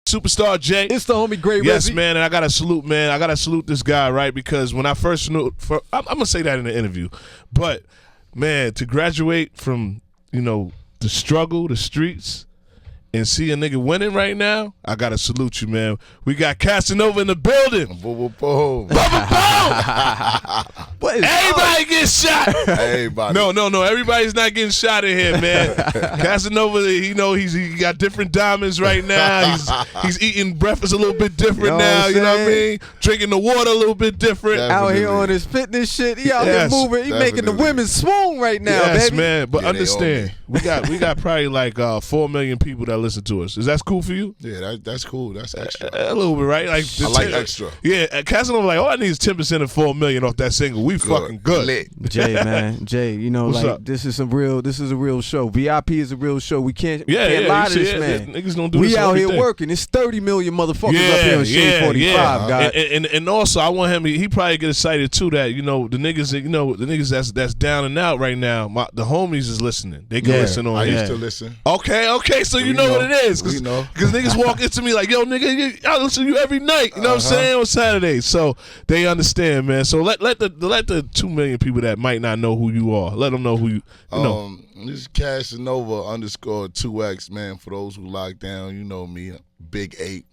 Superstar Jay. It's the homie Great Yes, Resi. man, and I got to salute, man. I got to salute this guy, right? Because when I first knew, I'm going to say that in the interview, but, man, to graduate from, the struggle, the streets, and see a nigga winning right now, I got to salute you, man. We got Casanova in the building. Boom, boom, boom. Everybody gets shot. Everybody. No. Everybody's not getting shot in here, man. Casanova, he got different diamonds right now. He's eating breakfast a little bit different now. You know what I mean? Drinking the water a little bit different. Out here on his fitness shit. He out here moving. He making the women swoon right now, yes, baby. Man. But understand, we got probably like 4 million people that listen to us. Is that cool for you? Yeah, that's cool. That's extra. A little bit, right? Like I like extra. Yeah, Casanova like, all I need is 10% of 4 million off that single. We fucking good. Lit. Jay, man, Jay, What's like up? this is a real show. VIP is a real show. We can't lie to this man. Niggas don't do we this out here day. working. It's 30 million motherfuckers up here on Shade 45, guys. And also I want him. He probably get excited too that the niggas that's down and out right now. The homies is listening. They can listen on. I here. used to listen. Okay. So you know what it is. We know. Because niggas walk into me like, yo, nigga, I listen to you every night. You know what I'm saying? On Saturdays. So they understand, man. So let the 2 million people that might not know who you are, let them know who you know. This is Casanova _2X, man. For those who locked down, you know me, Big 8.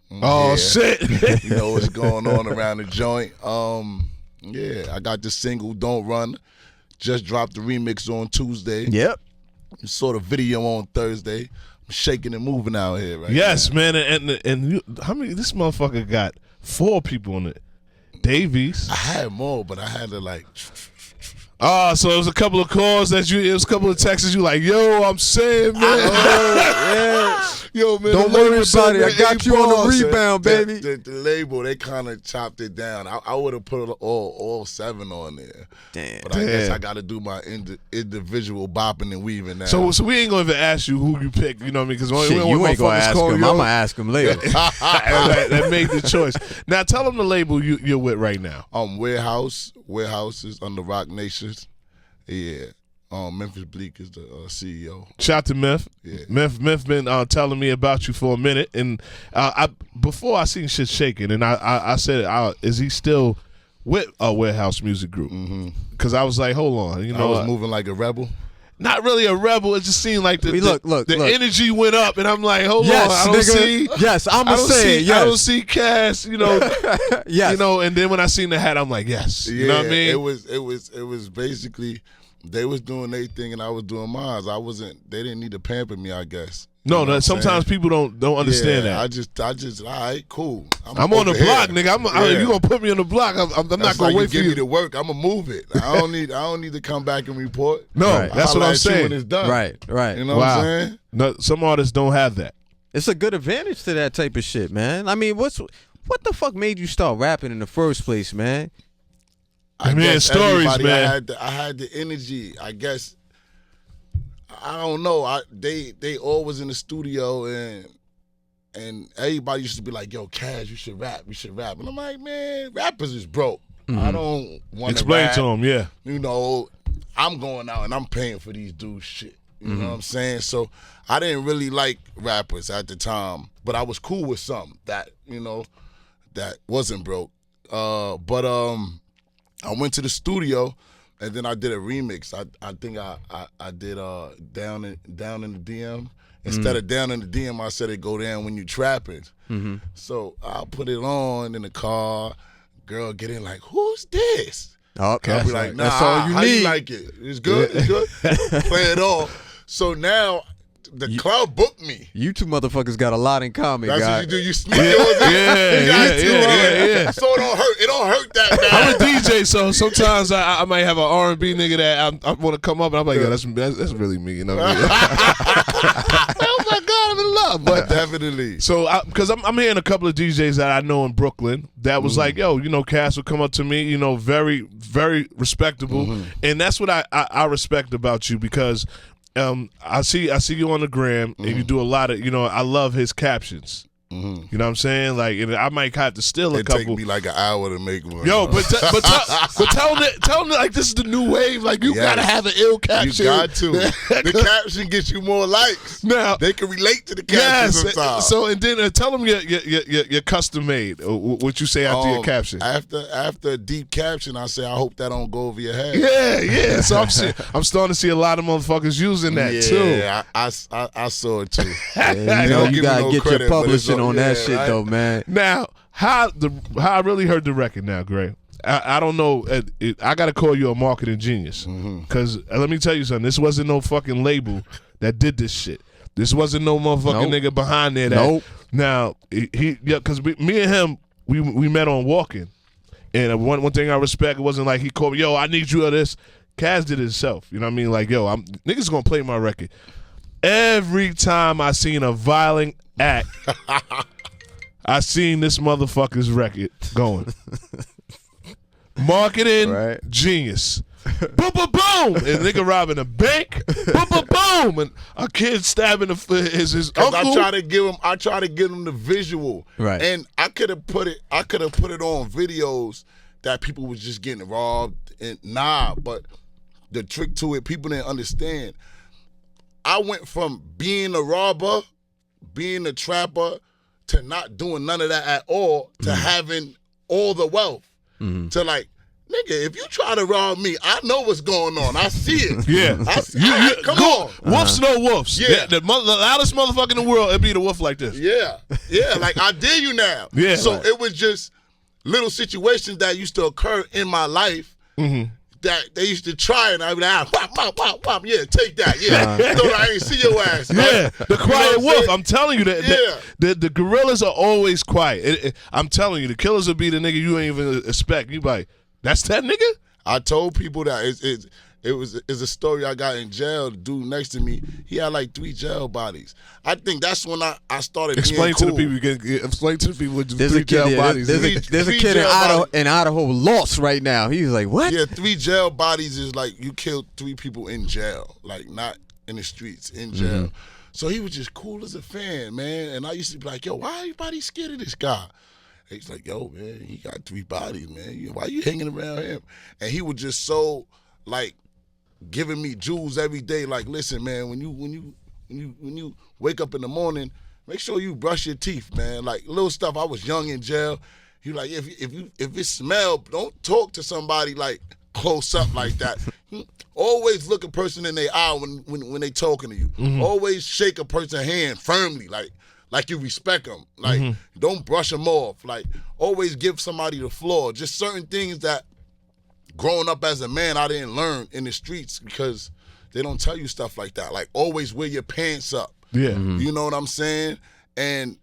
Shit. You know what's going on around the joint. I got this single, Don't Run. Just dropped the remix on Tuesday. Yep. Saw the video on Thursday. I'm shaking and moving out here right Yes, now. man. And you, how many? This motherfucker got 4 people on it. Davies. I had more, but I had to like. So it was a couple of calls it was a couple of texts you like, yo, I'm saying, man. Yo, man. Don't worry about it. I got you on the rebound, baby. The label, they kind of chopped it down. I would have put all 7 on there. Damn. But I guess I got to do my individual bopping and weaving now. So we ain't gonna even ask you who you pick. You know what I mean? Because You ain't gonna ask him. I'm gonna ask him later. that made the choice. Now tell them the label you're with right now. Warehouses under Rock Nations. Yeah. Memphis Bleek is the CEO. Shout out to Memph. Yeah. Memph been telling me about you for a minute, and before I seen shit shaking, and I said, is he still with a Warehouse Music Group? Because I was like, hold on, I was moving like a rebel. Not really a rebel. It just seemed like the look. energy went up, and I'm like, hold on, Yes, I don't nigga. see. Yes, I'm I gonna say see, yes. I don't see Cass, Yes. and then when I seen the hat, I'm like, yes. Yeah, You know what I mean? It was basically they was doing their thing and I was doing mine. They didn't need to pamper me, I guess. No, sometimes people don't understand that. I just all right, cool. I'm on the block, nigga. You gonna put me on the block? I'm not gonna wait for give you me the work. I'm gonna move it. I don't need to come back and report. No, that's what I'm saying. When it's done. Right. You know what I'm saying? No, some artists don't have that. It's a good advantage to that type of shit, man. I mean, what the fuck made you start rapping in the first place, man? Stories, man. I had the energy. I guess I don't know. They always in the studio and everybody used to be like, "Yo, Cash, you should rap. And I'm like, man, rappers is broke. I don't want to explain rap. to them, yeah. I'm going out and I'm paying for these dudes shit. You know what I'm saying? So I didn't really like rappers at the time, but I was cool with some that that wasn't broke. But I went to the studio and then I did a remix. I think I did down in the DM. Instead of down in the DM, I said it go down when you trapping. So I put it on in the car. Girl get in like, who's this? Okay, I'll be like, nah, that's all you how need. You like it? It's good. It's good. Play it all. So now the club booked me. You two motherfuckers got a lot in common, That's guy. what you do. You sneak yours in. Yeah. So it don't hurt. It don't hurt that bad. I'm a DJ, so sometimes I might have an R&B nigga that I want to come up, and I'm like, yo, that's really me, you know what I mean? Oh my God, I'm in love. But definitely. So, because I'm hearing a couple of DJs that I know in Brooklyn that was like, yo, Cass would come up to me, very, very respectable, and that's what I respect about you because. I see you on the gram, and you do a lot of, I love his captions. You know what I'm saying? Like, and I might have to steal a It couple. take me like an hour to make one. Yo, but tell them like this is the new wave. Like you gotta have an ill caption. You got to. The caption gets you more likes. Now they can relate to the caption sometimes. So and then tell them your custom made. What you say after your caption? After a deep caption, I say I hope that don't go over your head. Yeah. So I'm starting to see a lot of motherfuckers using that too. Yeah, I saw it too. You gotta get your publishing on that shit though, man. Now, how I really heard the record now, Gray. I don't know. I got to call you a marketing genius because let me tell you something. This wasn't no fucking label that did this shit. This wasn't no motherfucking nigga behind there. Now because me and him we met on Walking, and one thing I respect, it wasn't like he called me, yo, I need you of this. Kaz did it himself. You know what I mean? Like, yo, niggas gonna play my record. Every time I seen a violent act, I seen this motherfucker's record going. Marketing genius. Boom, boom, boom. And nigga robbing a bank. Boom, boom, boom. And a kid stabbing his uncle. I try to give him the visual. Right. And I could have put it on videos that people was just getting robbed and but the trick to it, people didn't understand. I went from being a robber, being a trapper, to not doing none of that at all, to having all the wealth. To like, nigga, if you try to rob me, I know what's going on. I see it. Yeah. Come on. Wolves know wolves. Yeah. The loudest motherfucker in the world, it'd be the wolf like this. Yeah. Yeah, like I dare you now. Yeah. So it was just little situations that used to occur in my life that they used to try, and I'd be like, whop, yeah, take that, yeah. So I ain't see your ass. Yeah, the quiet wolf. saying? I'm telling you that the gorillas are always quiet. I'm telling you, the killers will be the nigga you ain't even expect. You be like, that's that nigga? I told people that it's a story I got in jail. The dude next to me, he had like 3 jail bodies. I think that's when I started Explain being cool. to the people. Explain to the people what There's 3 jail bodies. There's a kid in Idaho lost right now. He's like, what? Yeah, 3 jail bodies is like you killed 3 people in jail, like not in the streets, in jail. So he was just cool as a fan, man. And I used to be like, yo, why everybody scared of this guy? He's like, yo, man, he got 3 bodies, man. Why you hanging around him? And he was just so like giving me jewels every day. Like, listen, man, when you wake up in the morning, make sure you brush your teeth, man. Like little stuff. I was young in jail. He like, if it smell, don't talk to somebody like close up like that. Always look a person in their eye when they talking to you. Always shake a person's hand firmly, like you respect them. Like don't brush them off. Like always give somebody the floor. Just certain things that growing up as a man I didn't learn in the streets because they don't tell you stuff like that. Like always wear your pants up. Yeah. You know what I'm saying? And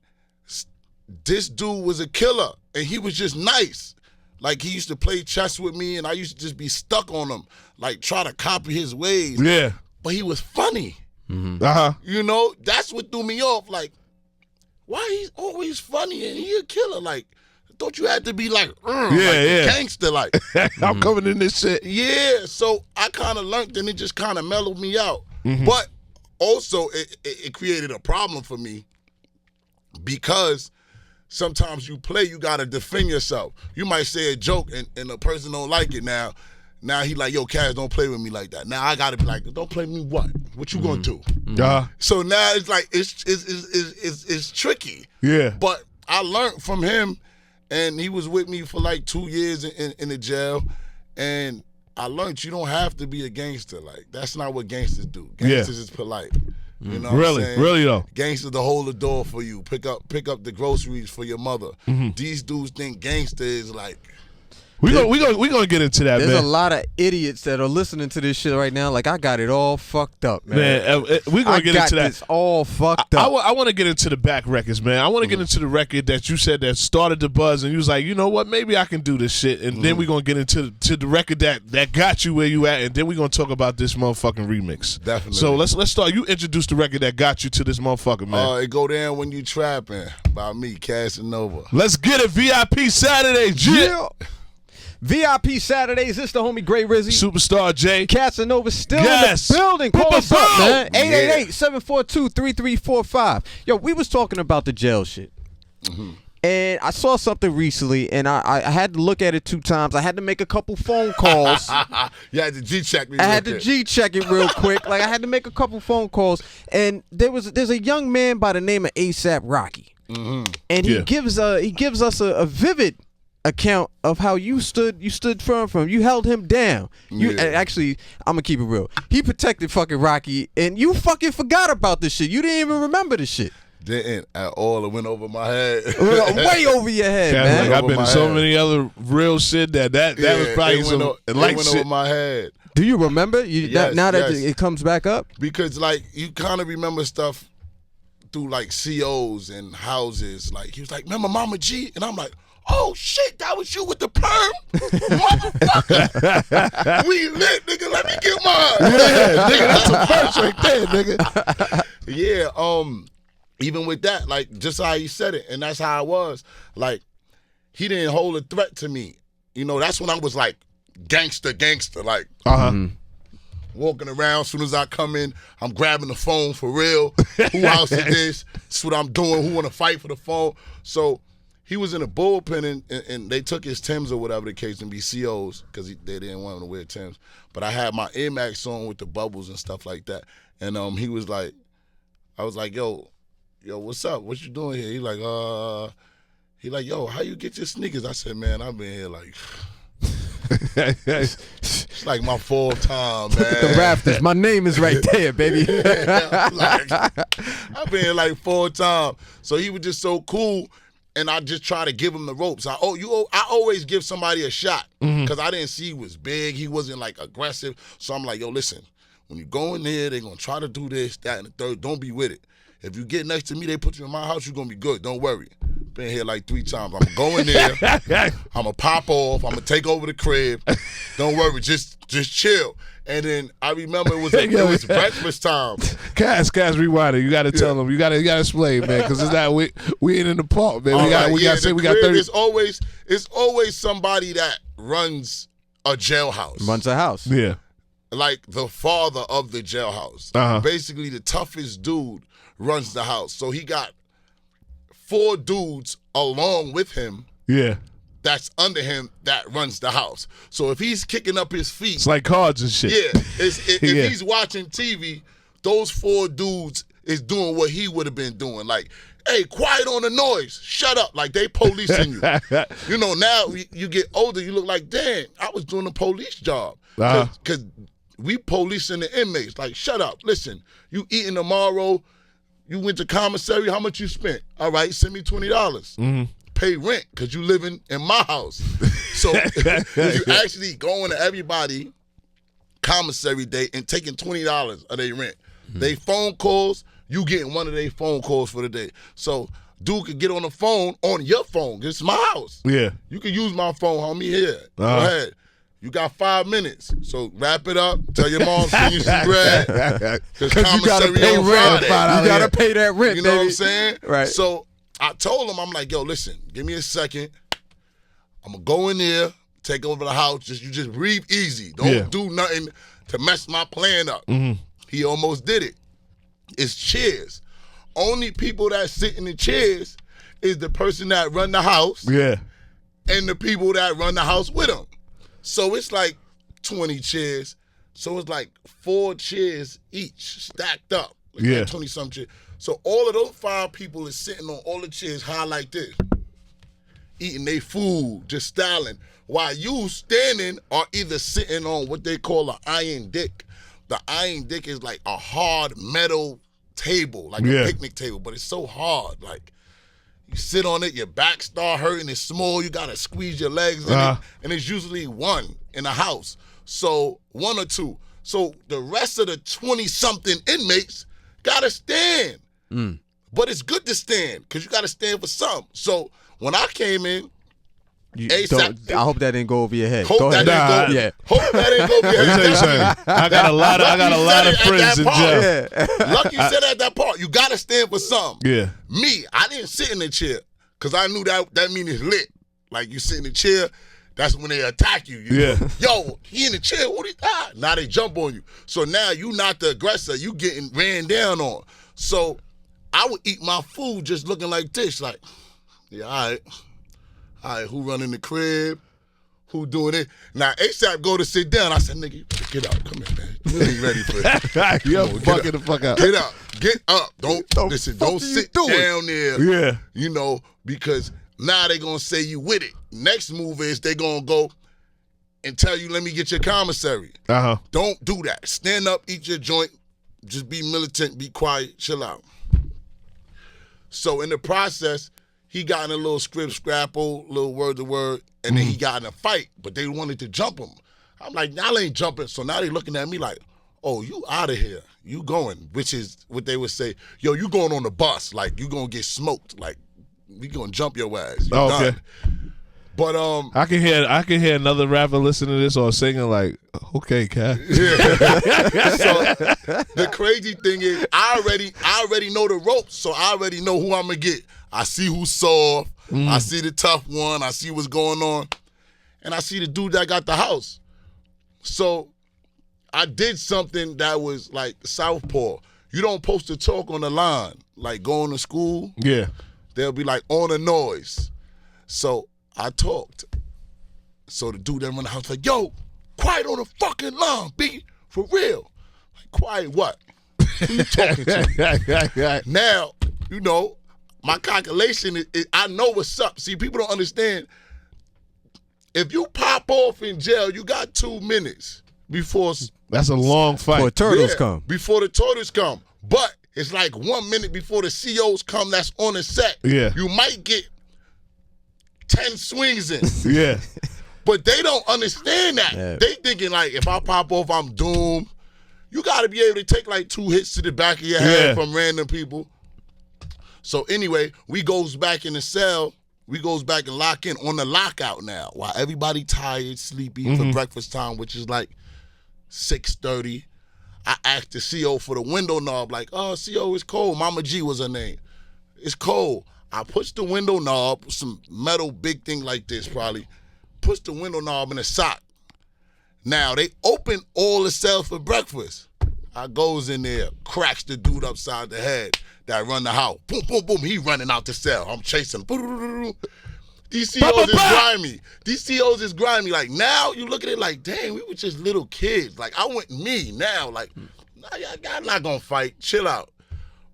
this dude was a killer and he was just nice. Like he used to play chess with me and I used to just be stuck on him. Like try to copy his ways. Yeah. But he was funny. You know, that's what threw me off. Like, why he's always funny and he a killer? Like, thought you had to be like, gangster, like. I'm coming in this shit. Yeah, so I kind of learned and it just kind of mellowed me out. But also, it created a problem for me because sometimes you play, you got to defend yourself. You might say a joke and the person don't like it now. Now he like, yo, Kaz, don't play with me like that. Now I got to be like, don't play with me what? What you going to do? So now it's like, it's tricky. Yeah. But I learned from him. And he was with me for like 2 years in the jail. And I learned you don't have to be a gangster. Like, that's not what gangsters do. Gangsters is polite. You know what I'm saying? Really though. Gangsters to hold the door for you. Pick up the groceries for your mother. These dudes think gangster is like, We gonna get into that, There's man. a lot of idiots that are listening to this shit right now. Like, I got it all fucked up, man. We gonna get into that. It's all fucked up. I want to get into the back records, man. I want to get into the record that you said that started the buzz, and you was like, you know what? Maybe I can do this shit. And then we gonna get into the record that got you where you at, and then we gonna talk about this motherfucking remix. Definitely. So let's start. You introduce the record that got you to this motherfucker, man. It go down when you trapping by me, Casanova. Let's get it. VIP Saturday, Yeah. VIP Saturdays, it's the homie Gray Rizzy. Superstar J. Casanova still in the building. Call us up, man. 888-742-3345. Yo, we was talking about the jail shit. And I saw something recently, and I had to look at it 2 times. I had to make a couple phone calls. You had to G-check me. I had to G-check it real quick. Like, I had to make a couple phone calls. And there's a young man by the name of A$AP Rocky. And he gives us a vivid account of how you stood firm for him. You held him down. Actually, I'm gonna keep it real. He protected fucking Rocky, and you fucking forgot about this shit. You didn't even remember the shit. Didn't at all. It went over my head. Way over your head, man. Like, I've been to so many other real shit that was probably some light shit. Over my head. Do you remember? Yes, now that it comes back up? Because like you kind of remember stuff through like COs and houses. Like he was like, "Remember Mama G?" And I'm like, "Oh shit, that was you with the perm, motherfucker." We lit, nigga. Let me get mine. Yeah, nigga, that's a first right there, nigga. Yeah. Even with that, like just how he said it, and that's how I was. Like he didn't hold a threat to me. You know, that's when I was like gangster, like walking around. As soon as I come in, I'm grabbing the phone for real. Who else is this? That's what I'm doing. Who want to fight for the phone? So he was in a bullpen, and they took his Timbs or whatever the case, and be COs because they didn't want him to wear Timbs. But I had my Air Max on with the bubbles and stuff like that. And he was like, I was like, yo, what's up? What you doing here? He like, yo, how you get your sneakers? I said, man, I've been here like, it's like my 4th time, man. The rafters. My name is right there, baby. Like, I've been here like 4 times. So he was just so cool, and I just try to give him the ropes. I always give somebody a shot because I didn't see he was big. He wasn't like aggressive. So I'm like, yo, listen, when you go in there, they're going to try to do this, that, and the third. Don't be with it. If you get next to me, they put you in my house, you're going to be good. Don't worry. Been here like 3 times. I'm going to go in there. I'm going to pop off. I'm going to take over the crib. Don't worry. Just chill. And then I remember it was breakfast time. Cass, rewind it. You got to tell them. You got to explain, man, because it's not we ain't in the park, man. We got to say we got 30. It's always somebody that runs a jailhouse. Runs a house. Yeah. Like the father of the jailhouse. Basically, the toughest dude runs the house. So he got 4 dudes along with him. Yeah. That's under him that runs the house. So if he's kicking up his feet. It's like cards and shit. Yeah. If he's watching TV, those 4 dudes is doing what he would have been doing. Like, hey, quiet on the noise. Shut up. Like, they policing you. You know, now you get older, you look like, damn, I was doing a police job. Because we policing the inmates. Like, shut up. Listen, you eating tomorrow. You went to commissary. How much you spent? All right, send me $20. Pay rent because you living in my house. So you actually going to everybody commissary day and taking $20 of their rent. They phone calls, you getting one of their phone calls for the day. So dude could get on the phone on your phone. It's my house. Yeah. You can use my phone, homie. Here. Go ahead. You got 5 minutes, so wrap it up. Tell your mom send you some bread. Because you gotta pay rent. You gotta pay that rent, you know baby. what I'm saying? Right. So I told him, I'm like, yo, listen, give me a second. I'm gonna go in there, take over the house. You just breathe easy. Don't do nothing to mess my plan up. He almost did it. It's chairs. Only people that sit in the chairs is the person that run the house. Yeah. And the people that run the house with him. So it's like 20 chairs. So it's like 4 chairs each stacked up. Like 20-something chairs. So all of those 5 people is sitting on all the chairs high like this, eating their food, just styling, while you standing or either sitting on what they call an iron dick. The iron dick is like a hard metal table, like a picnic table, but it's so hard. Like, you sit on it, your back start hurting, it's small, you gotta squeeze your legs in it, and it's usually 1 in a house. So 1 or 2. So the rest of the 20-something inmates gotta stand. But it's good to stand, because you gotta stand for something. So when I came in, I hope that didn't go over your head. Hope that didn't go over your head. I got a lot of friends in jail. Lucky said at that part, you gotta stand for something. Yeah. Me, I didn't sit in the chair because I knew that mean it's lit. Like, you sit in the chair, that's when they attack you. Yo, he in the chair, what he now they jump on you. So now you not the aggressor, you getting ran down on. So I would eat my food just looking like this, like Yeah, all right, who running the crib? Who doing it? Now, ASAP go to sit down. I said, nigga, you better get up. Come here, man. You ain't ready for it. You're fucking the fuck up. Get up. Get up. Don't sit down there. Yeah. You know, because now they going to say you with it. Next move is they going to go and tell you, let me get your commissary. Uh-huh. Don't do that. Stand up, eat your joint. Just be militant, be quiet, chill out. So in the process, he got in a little script scrapple, little word to word, and then he got in a fight, but they wanted to jump him. I'm like, y'all ain't jumping. So now they looking at me like, oh, you out of here. You going, which is what they would say, yo, you going on the bus. Like, you going to get smoked. Like, we going to jump your ass. You okay. done. But I can hear another rapper listening to this or singing like, okay, Cat. Yeah. So the crazy thing is, I already know the ropes, so I already know who I'm gonna get. I see who's soft. I see the tough one. I see what's going on, and I see the dude that got the house. So I did something that was like southpaw. You don't supposed to talk on the line, like going to school. Yeah. They'll be like on the noise. So I talked. So the dude that run the house like, yo, quiet on the fucking line, B. For real. Like, quiet what? Who you talking to? Now, you know, my calculation is I know what's up. See, people don't understand. If you pop off in jail, you got 2 minutes before. That's a long fight. Before turtles come. Before the turtles come. But it's like 1 minute before the COs come that's on the set. Yeah. You might get 10 swings in. Yeah. But they don't understand that. Yeah. They thinking like, if I pop off, I'm doomed. You got to be able to take like 2 hits to the back of your head from random people. So anyway, we goes back in the cell. We goes back and lock in on the lockout now. While everybody tired, sleepy for breakfast time, which is like 6:30. I asked the CO for the window knob, like, oh, CO, it's cold. Mama G was her name. It's cold. I push the window knob, some metal big thing like this probably, push the window knob in a sock. Now, they open all the cells for breakfast. I goes in there, cracks the dude upside the head that run the house. Boom, boom, boom, he running out the cell. I'm chasing him. These COs is grimy. These COs is grimy. Like, now you look at it like, dang, we were just little kids. Like, I want me now. Like, nah, y'all not gonna fight. Chill out.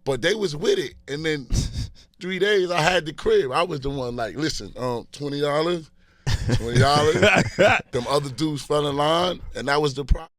But they was with it. And then 3 days, I had the crib. I was the one like, listen, $20. $20. Them other dudes fell in line, and that was the problem.